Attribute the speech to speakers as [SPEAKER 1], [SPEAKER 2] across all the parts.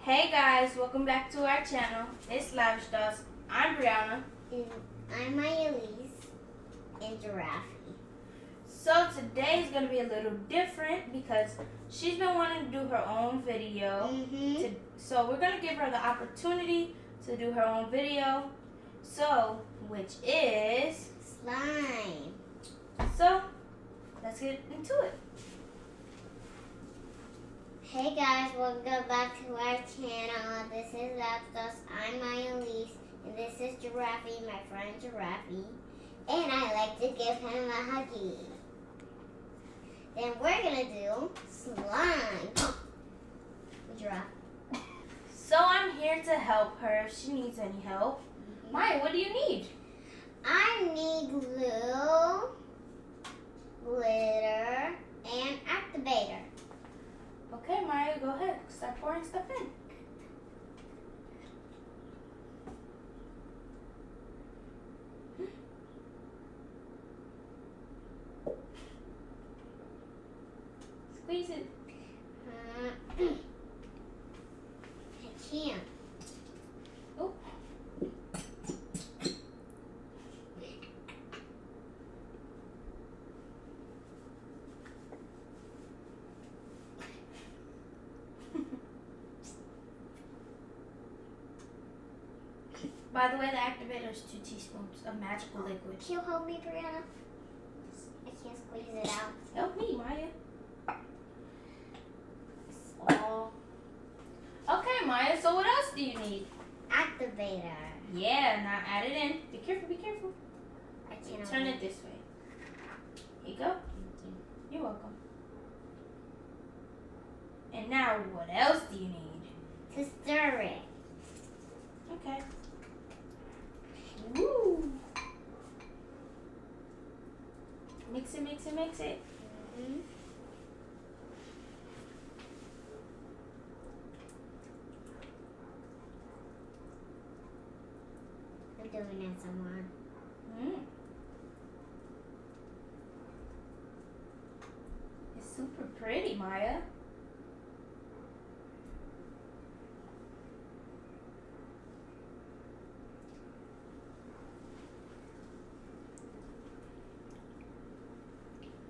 [SPEAKER 1] Hey guys, welcome back to our channel. It's Lavish Dolls. I'm Brianna.
[SPEAKER 2] And I'm Myalice and Giraffe.
[SPEAKER 1] So today is going to be a little different because she's been wanting to do her own video. So we're going to give her the opportunity to do her own video. So, which is
[SPEAKER 2] slime.
[SPEAKER 1] So, let's get into it.
[SPEAKER 2] Hey guys, welcome back to our channel. This is Lavish. I'm Myalice, and this is Giraffe, my friend Giraffe. And I like to give him a huggy. Then we're gonna do slime. Giraffe.
[SPEAKER 1] So I'm here to help her if she needs any help. Maya, what do you need?
[SPEAKER 2] I need glue, glitter, and activator.
[SPEAKER 1] Okay, Maya, go ahead. Start pouring stuff in. Squeeze it.
[SPEAKER 2] I can't.
[SPEAKER 1] Oh. By the way, the activator is 2 teaspoons of magical liquid.
[SPEAKER 2] Can you help me, Brianna? I can't squeeze it out.
[SPEAKER 1] Help me, Maya.
[SPEAKER 2] Oh.
[SPEAKER 1] Okay, Maya, so what else do you need?
[SPEAKER 2] Activator.
[SPEAKER 1] Yeah, now add it in. Be careful, be careful.
[SPEAKER 2] I can't
[SPEAKER 1] Turn it this way. Here you go. You're welcome. And now, what else do you need?
[SPEAKER 2] To stir it.
[SPEAKER 1] Okay. Woo! Mix it, mix it, mix it.
[SPEAKER 2] I'm doing it some more.
[SPEAKER 1] It's super pretty, Maya.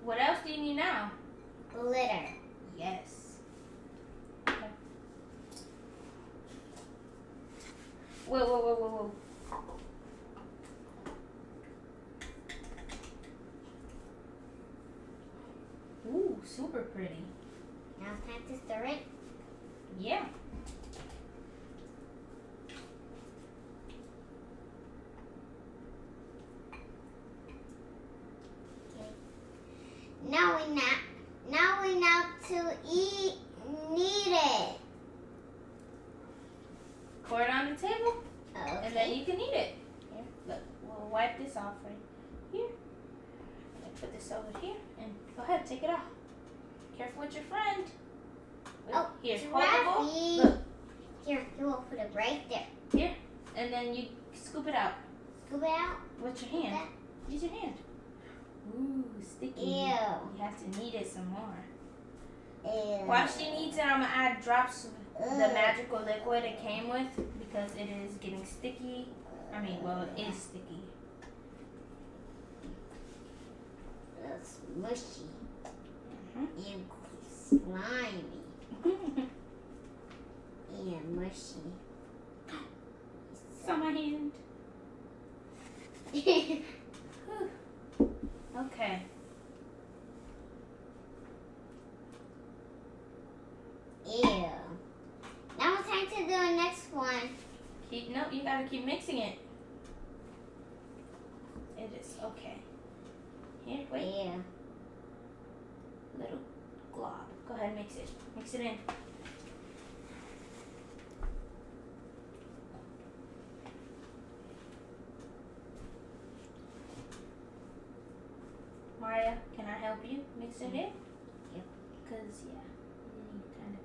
[SPEAKER 1] What else do you need now?
[SPEAKER 2] Glitter.
[SPEAKER 1] Yes. Okay. Whoa. Ooh, super pretty.
[SPEAKER 2] Now it's time to stir it.
[SPEAKER 1] Yeah.
[SPEAKER 2] Okay. Now we know to knead it.
[SPEAKER 1] Pour it on the table,
[SPEAKER 2] Okay.
[SPEAKER 1] and then you can eat it. Here, look, we'll wipe this off right here. And put this over here, and go ahead, take it off. Careful with your friend.
[SPEAKER 2] Oh,
[SPEAKER 1] here,
[SPEAKER 2] Giraffe.
[SPEAKER 1] hold the bowl. Look,
[SPEAKER 2] Here, you will put it right there.
[SPEAKER 1] here, and then you scoop it out
[SPEAKER 2] Scoop it out.
[SPEAKER 1] with your hand. Use your hand. Ooh, sticky.
[SPEAKER 2] Ew.
[SPEAKER 1] You have to knead it some more.
[SPEAKER 2] Ew.
[SPEAKER 1] While she kneads it, I'm gonna add drops of the
[SPEAKER 2] Ugh.
[SPEAKER 1] magical liquid it came with because it is getting sticky. It is sticky.
[SPEAKER 2] It's mushy
[SPEAKER 1] Mhm.
[SPEAKER 2] and slimy and mushy.
[SPEAKER 1] It's on my hand. Okay.
[SPEAKER 2] Ew. Now it's time to do the next one.
[SPEAKER 1] No, you gotta keep mixing it. It is okay. Here, wait.
[SPEAKER 2] Ew.
[SPEAKER 1] Little glob. Go ahead, mix it. Mix it in. Maria, can I help you mix it in?
[SPEAKER 2] Yep.
[SPEAKER 1] Because, yeah, you need kind of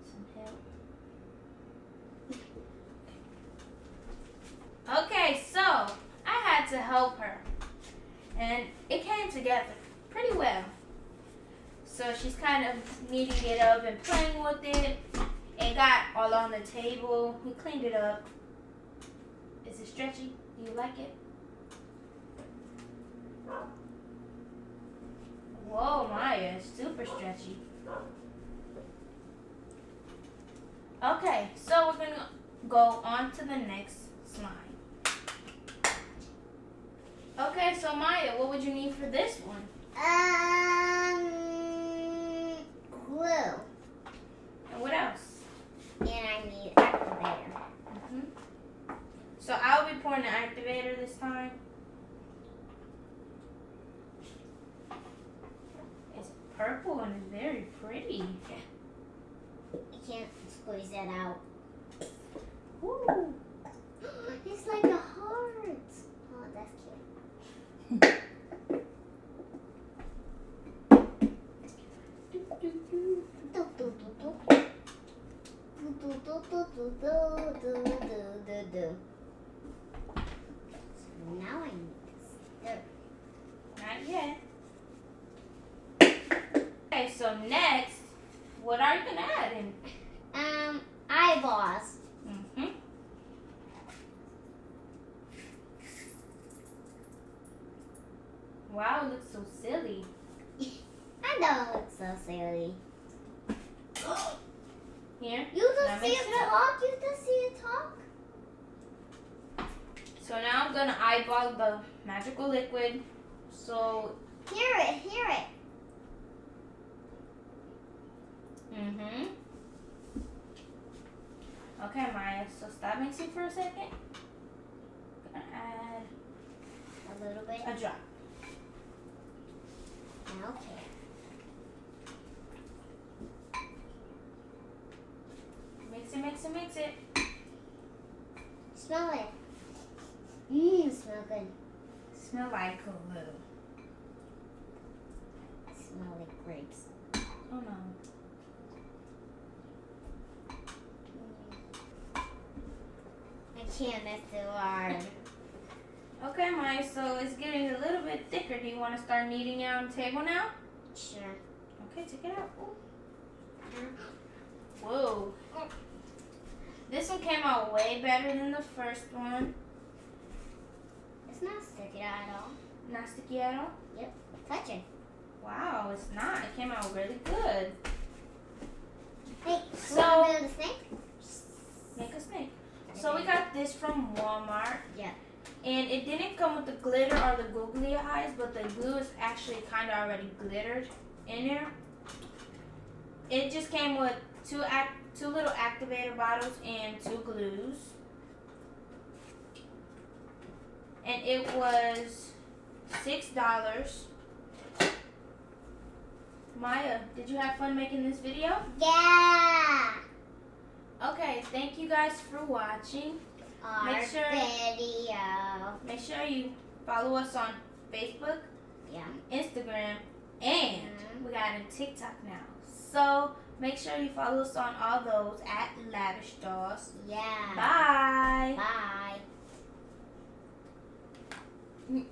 [SPEAKER 1] some help. Okay, so I had to help her. And it came together pretty well. So she's kind of kneading it up and playing with it. It got all on the table. We cleaned it up. Is it stretchy? Do you like it? Whoa, Maya, it's super stretchy. Okay, so we're gonna go on to the next slime. Okay, so Maya, what would you need for this one?
[SPEAKER 2] Glue.
[SPEAKER 1] And what else?
[SPEAKER 2] And I need activator.
[SPEAKER 1] So I'll be pouring the activator this time. It's purple and it's very pretty.
[SPEAKER 2] I can't squeeze that out.
[SPEAKER 1] Ooh.
[SPEAKER 2] It's like a heart. Oh, that's cute. Now I need this.
[SPEAKER 1] Not yet. Okay, so next, what are you gonna add in?
[SPEAKER 2] Eyeballs.
[SPEAKER 1] Wow, it looks so silly.
[SPEAKER 2] I don't look so silly.
[SPEAKER 1] Here.
[SPEAKER 2] You
[SPEAKER 1] Now
[SPEAKER 2] just see
[SPEAKER 1] mix
[SPEAKER 2] it
[SPEAKER 1] it up.
[SPEAKER 2] talk. You just see it talk.
[SPEAKER 1] So now I'm gonna eyeball the magical liquid. So.
[SPEAKER 2] Hear it. Hear it.
[SPEAKER 1] Okay, Maya. So stop mixing for a second. Gonna add
[SPEAKER 2] A little bit.
[SPEAKER 1] a drop.
[SPEAKER 2] Okay.
[SPEAKER 1] Mix it, mix it, mix it.
[SPEAKER 2] Smell it. Smell good.
[SPEAKER 1] Smell like glue.
[SPEAKER 2] Smell like grapes.
[SPEAKER 1] Oh no.
[SPEAKER 2] I can't. That's too hard.
[SPEAKER 1] Okay, Maya. So it's getting a little bit thicker. Do you want to start kneading it on the table now?
[SPEAKER 2] Sure.
[SPEAKER 1] Okay, take it out. Whoa. This one came out way better than the first one.
[SPEAKER 2] It's not sticky at all.
[SPEAKER 1] Not sticky at all?
[SPEAKER 2] Yep. Touch it.
[SPEAKER 1] Wow, it's not. It came out really good.
[SPEAKER 2] Hey,
[SPEAKER 1] So-
[SPEAKER 2] so build a snake?
[SPEAKER 1] Make a snake. So we got this from Walmart.
[SPEAKER 2] Yeah.
[SPEAKER 1] And it didn't come with the glitter or the googly eyes, but the glue is actually kind of already glittered in there. It just came with two little activator bottles and 2 glues. And it was $6. Maya, did you have fun making this video?
[SPEAKER 2] Yeah.
[SPEAKER 1] Okay, thank you guys for watching.
[SPEAKER 2] Our
[SPEAKER 1] Make sure-
[SPEAKER 2] video.
[SPEAKER 1] Make sure you follow us on Facebook,
[SPEAKER 2] Yeah.
[SPEAKER 1] Instagram, and we got a TikTok now. So make sure you follow us on all those at Lavish Dolls.
[SPEAKER 2] Yeah.
[SPEAKER 1] Bye.
[SPEAKER 2] Bye.